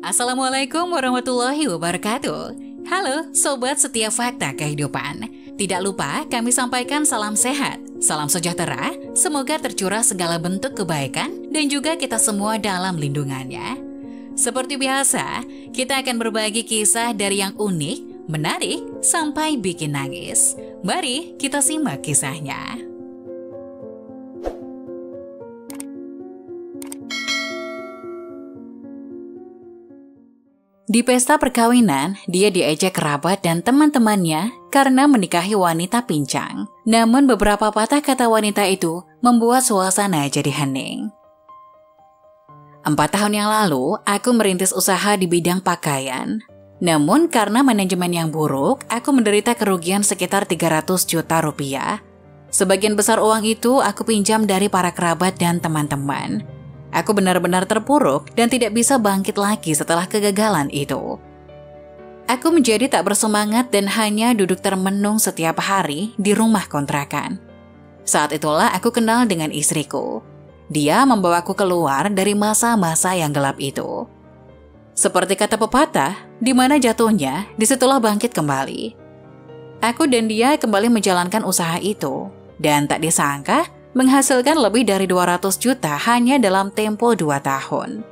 Assalamualaikum warahmatullahi wabarakatuh. Halo Sobat Setiap Fakta Kehidupan. Tidak lupa kami sampaikan salam sehat, salam sejahtera, semoga tercurah segala bentuk kebaikan dan juga kita semua dalam lindungannya. Seperti biasa, kita akan berbagi kisah dari yang unik, menarik, sampai bikin nangis. Mari kita simak kisahnya. Di pesta perkawinan, dia diejek kerabat dan teman-temannya karena menikahi wanita pincang. Namun beberapa patah kata wanita itu membuat suasana jadi hening. 4 tahun yang lalu, aku merintis usaha di bidang pakaian. Namun karena manajemen yang buruk, aku menderita kerugian sekitar 300 juta rupiah. Sebagian besar uang itu aku pinjam dari para kerabat dan teman-teman. Aku benar-benar terpuruk dan tidak bisa bangkit lagi setelah kegagalan itu. Aku menjadi tak bersemangat dan hanya duduk termenung setiap hari di rumah kontrakan. Saat itulah aku kenal dengan istriku. Dia membawaku keluar dari masa-masa yang gelap itu. Seperti kata pepatah, di mana jatuhnya, disitulah bangkit kembali. Aku dan dia kembali menjalankan usaha itu, dan tak disangka, menghasilkan lebih dari 200 juta hanya dalam tempo 2 tahun.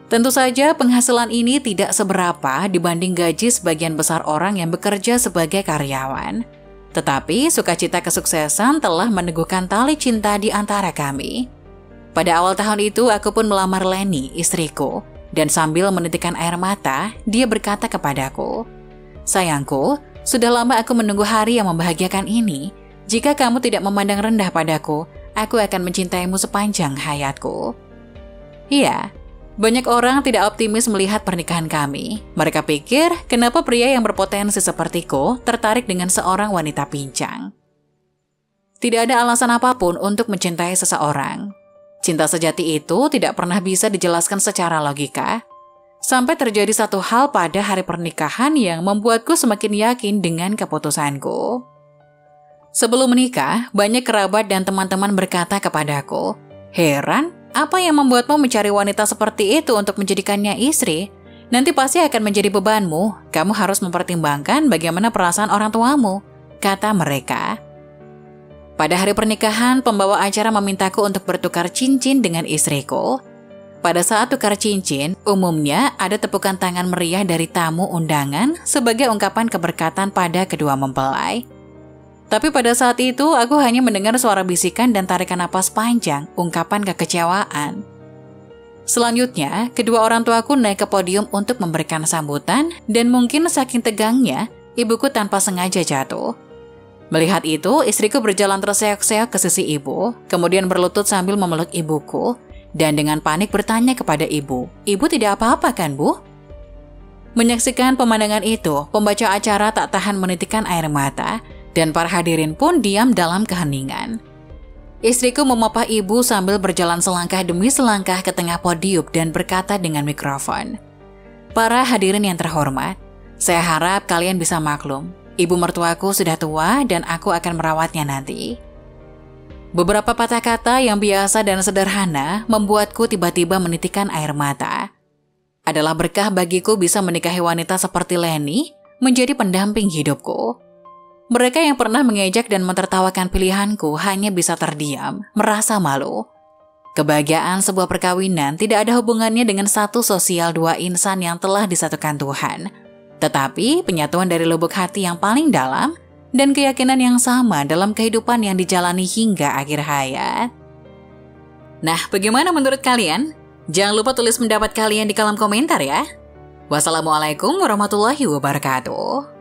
Tentu saja penghasilan ini tidak seberapa dibanding gaji sebagian besar orang yang bekerja sebagai karyawan. Tetapi sukacita kesuksesan telah meneguhkan tali cinta di antara kami. Pada awal tahun itu aku pun melamar Leni, istriku, dan sambil menitikkan air mata, dia berkata kepadaku, "Sayangku, sudah lama aku menunggu hari yang membahagiakan ini. Jika kamu tidak memandang rendah padaku, aku akan mencintaimu sepanjang hayatku." Iya, banyak orang tidak optimis melihat pernikahan kami. Mereka pikir, kenapa pria yang berpotensi sepertiku tertarik dengan seorang wanita pincang? Tidak ada alasan apapun untuk mencintai seseorang. Cinta sejati itu tidak pernah bisa dijelaskan secara logika. Sampai terjadi satu hal pada hari pernikahan yang membuatku semakin yakin dengan keputusanku. Sebelum menikah, banyak kerabat dan teman-teman berkata kepadaku, "Heran, apa yang membuatmu mencari wanita seperti itu untuk menjadikannya istri? Nanti pasti akan menjadi bebanmu. Kamu harus mempertimbangkan bagaimana perasaan orang tuamu," kata mereka. Pada hari pernikahan, pembawa acara memintaku untuk bertukar cincin dengan istriku. Pada saat tukar cincin, umumnya ada tepukan tangan meriah dari tamu undangan sebagai ungkapan keberkatan pada kedua mempelai. Tapi pada saat itu, aku hanya mendengar suara bisikan dan tarikan napas panjang, ungkapan kekecewaan. Selanjutnya, kedua orang tuaku naik ke podium untuk memberikan sambutan, dan mungkin saking tegangnya, ibuku tanpa sengaja jatuh. Melihat itu, istriku berjalan terseok-seok ke sisi ibu, kemudian berlutut sambil memeluk ibuku, dan dengan panik bertanya kepada ibu, "Ibu tidak apa-apa kan, Bu?" Menyaksikan pemandangan itu, pembaca acara tak tahan menitikkan air mata, dan para hadirin pun diam dalam keheningan. Istriku memapah ibu sambil berjalan selangkah demi selangkah ke tengah podium dan berkata dengan mikrofon, "Para hadirin yang terhormat, saya harap kalian bisa maklum. Ibu mertuaku sudah tua dan aku akan merawatnya nanti." Beberapa patah kata yang biasa dan sederhana membuatku tiba-tiba menitikkan air mata. Adalah berkah bagiku bisa menikahi wanita seperti Leni, menjadi pendamping hidupku. Mereka yang pernah mengejek dan mentertawakan pilihanku hanya bisa terdiam, merasa malu. Kebahagiaan sebuah perkawinan tidak ada hubungannya dengan satu sosial dua insan yang telah disatukan Tuhan, tetapi penyatuan dari lubuk hati yang paling dalam dan keyakinan yang sama dalam kehidupan yang dijalani hingga akhir hayat. Nah, bagaimana menurut kalian? Jangan lupa tulis pendapat kalian di kolom komentar ya. Wassalamualaikum warahmatullahi wabarakatuh.